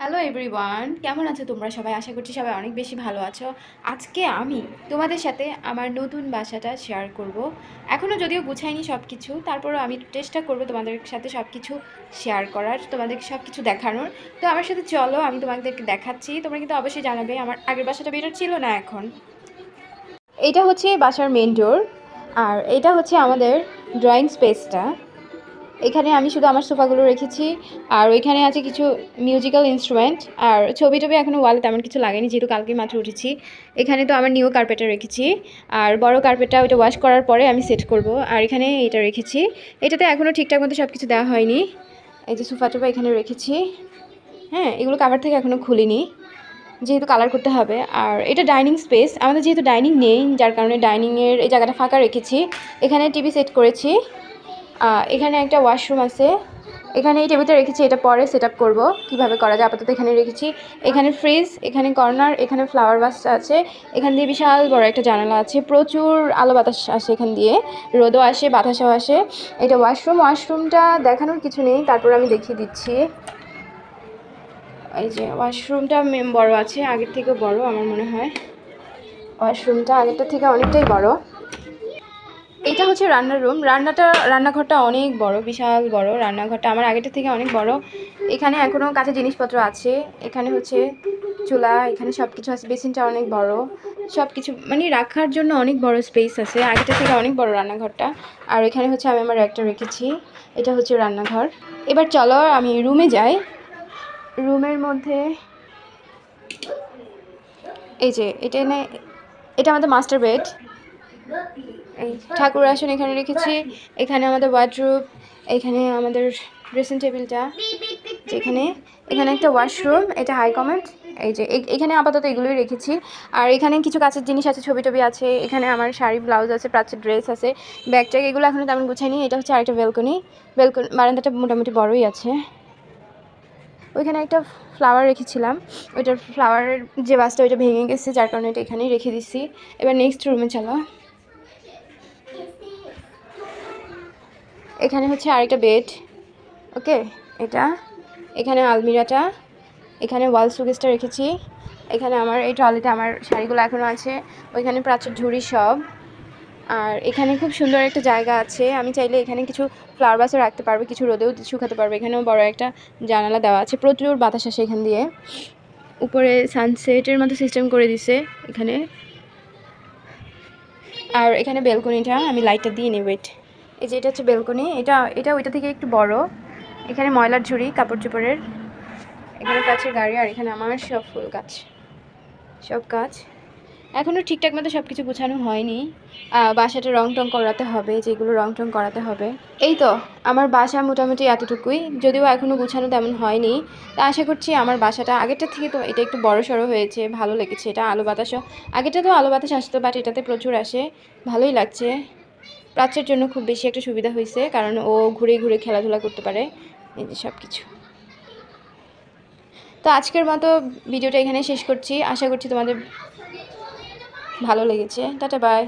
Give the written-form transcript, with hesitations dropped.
Hello everyone, কেমন আছো তোমরা সবাই? আশা করছি সবাই অনেক বেশি ভালো আছো। আজকে আমি তোমাদের সাথে আমার নতুন বাসাটা শেয়ার করব। এখনও যদিও গুছাইনি সব কিছু, তারপরও আমি চেষ্টা করব তোমাদের সাথে সব কিছু শেয়ার করার, তোমাদেরকে সব কিছু দেখানোর। তো আমার সাথে চলো, আমি তোমাদেরকে দেখাচ্ছি। তোমরা কিন্তু অবশ্যই জানাবে আমার আগের বাসাটা বেটার ছিল না এখন। এইটা হচ্ছে বাসার মেন ডোর, আর এটা হচ্ছে আমাদের ড্রয়িং স্পেসটা। এখানে আমি শুধু আমার সোফাগুলো রেখেছি, আর ওইখানে আছে কিছু মিউজিক্যাল ইনস্ট্রুমেন্ট। আর ছবি টবি এখনও ওয়ালে তেমন কিছু লাগেনি, যেহেতু কালকে মাত্র উঠেছি। এখানে তো আমার নিউ কার্পেটটা রেখেছি, আর বড় কার্পেটটা ওইটা ওয়াশ করার পরে আমি সেট করব। আর এখানে এটা রেখেছি, এটাতে এখনও ঠিকঠাক মতো সব কিছু দেওয়া হয়নি। এই যে সোফা টোফা এখানে রেখেছি। হ্যাঁ, এগুলো কাভার থেকে এখনও খুলিনি, যেহেতু কালার করতে হবে। আর এটা ডাইনিং স্পেস, আমাদের যেহেতু ডাইনিং নেই, যার কারণে ডাইনিংয়ের এই জায়গাটা ফাঁকা রেখেছি। এখানে টিভি সেট করেছি। এখানে একটা ওয়াশরুম আছে, এখানে এই টেবিলটা রেখেছি, এটা পরে সেট আপ করবো কীভাবে করা যায়। আপাতত এখানে রেখেছি। এখানে ফ্রিজ, এখানে কর্নার, এখানে ফ্লাওয়ার ভাসটা আছে। এখান দিয়ে বিশাল বড় একটা জানালা আছে, প্রচুর আলো বাতাস আসে এখান দিয়ে, রোদও আসে বাতাসও আসে। এটা ওয়াশরুমটা দেখানোর কিছু নেই, তারপর আমি দেখিয়ে দিচ্ছি। এই যে ওয়াশরুমটা বড় আছে, আগের থেকেও বড় আমার মনে হয়। ওয়াশরুমটা আগেরটা থেকে অনেকটাই বড়। এটা হচ্ছে রান্নার রুম। রান্নাঘরটা অনেক বড়, বিশাল বড় রান্নাঘরটা, আমার আগেরটা থেকে অনেক বড়। এখানে এখনও কাঁচা জিনিসপত্র আছে। এখানে হচ্ছে চুলা, এখানে সব কিছু আছে। বেসিনটা অনেক বড়, সব কিছু মানে রাখার জন্য অনেক বড় স্পেস আছে। আগেরটা থেকে অনেক বড় রান্নাঘরটা। আর এখানে হচ্ছে আমি আমার একটা রেখেছি। এটা হচ্ছে রান্নাঘর। এবার চলো আমি রুমে যাই। রুমের মধ্যে এই যে এটা আমাদের মাস্টার বেড। এই ঠাকুর আসন এখানে রেখেছি। এখানে আমাদের ওয়ার্ডরোব, এখানে আমাদের ড্রেসিং টেবিলটা, এখানে একটা ওয়াশরুম, এটা হাই কমেন্ট। এই যে এখানে আপাতত এগুলোই রেখেছি। আর এখানে কিছু কাছের জিনিস আছে, ছবি টবি আছে। এখানে আমার শাড়ি ব্লাউজ আছে, প্রাচ্যের ড্রেস আছে, ব্যাগ ট্যাগ, এগুলো এখনও তেমন গুছাইনি। এটা হচ্ছে আরেকটা ব্যালকনি। বারান্দাটা মোটামুটি বড়ই আছে। ওইখানে একটা ফ্লাওয়ার রেখেছিলাম, ওইটার ফ্লাওয়ারের যে বাসটা ওইটা ভেঙে গেছে, যার কারণে এটা এখানেই রেখে দিচ্ছি। এবার নেক্সট রুমে চলো। এখানে হচ্ছে আরেকটা বেড, ওকে। এখানে আলমিরাটা, এখানে ওয়াল শোকেসটা রেখেছি। এখানে আমার এই ট্রলিতে আমার শাড়িগুলো এখনও আছে। ওইখানে প্রাচ্যের ঝুড়ি সব। আর এখানে খুব সুন্দর একটা জায়গা আছে, আমি চাইলে এখানে কিছু ফ্লাওয়ার ভাসও রাখতে পারবো, কিছু রোদেও শুকাতে পারবো। এখানেও বড় একটা জানালা দেওয়া আছে, প্রচুর বাতাস আসে এখান দিয়ে। উপরে সানসেটের মতো সিস্টেম করে দিছে এখানে। আর এখানে বেলকনিটা আমি লাইটটা দিয়ে নিই, ওয়েট। এই যে এটা হচ্ছে বেলকনি, এটা ওইটা থেকে একটু বড়। এখানে ময়লার ঝুড়ি, কাপড় চোপড়ের। এখানে কাছের গাড়ি, আর এখানে আমার সব ফুল গাছ, সব গাছ। এখনও ঠিকঠাক মতো সব কিছু গুছানো হয়নি। বাসাটা রং টং করাতে হবে, যেগুলো রং টং করাতে হবে। এই তো আমার বাসা মোটামুটি এতটুকুই, যদিও এখনও গুছানো তেমন হয়নি। তা আশা করছি আমার বাসাটা আগেরটার থেকে তো এটা একটু বড় সড়ো হয়েছে, ভালো লেগেছে। এটা আলো বাতাসও, আগেরটা তো আলো বাতাস আসতো, বাট এটাতে প্রচুর আসে, ভালোই লাগছে। প্রাচ্যের জন্য খুব বেশি একটা সুবিধা হয়েছে, কারণ ও ঘুরে ঘুরে খেলাধুলা করতে পারে, এই যে সব কিছু। তো আজকের মতো ভিডিওটা এখানে শেষ করছি। আশা করছি তোমাদের ভালো লেগেছে। Tata, by.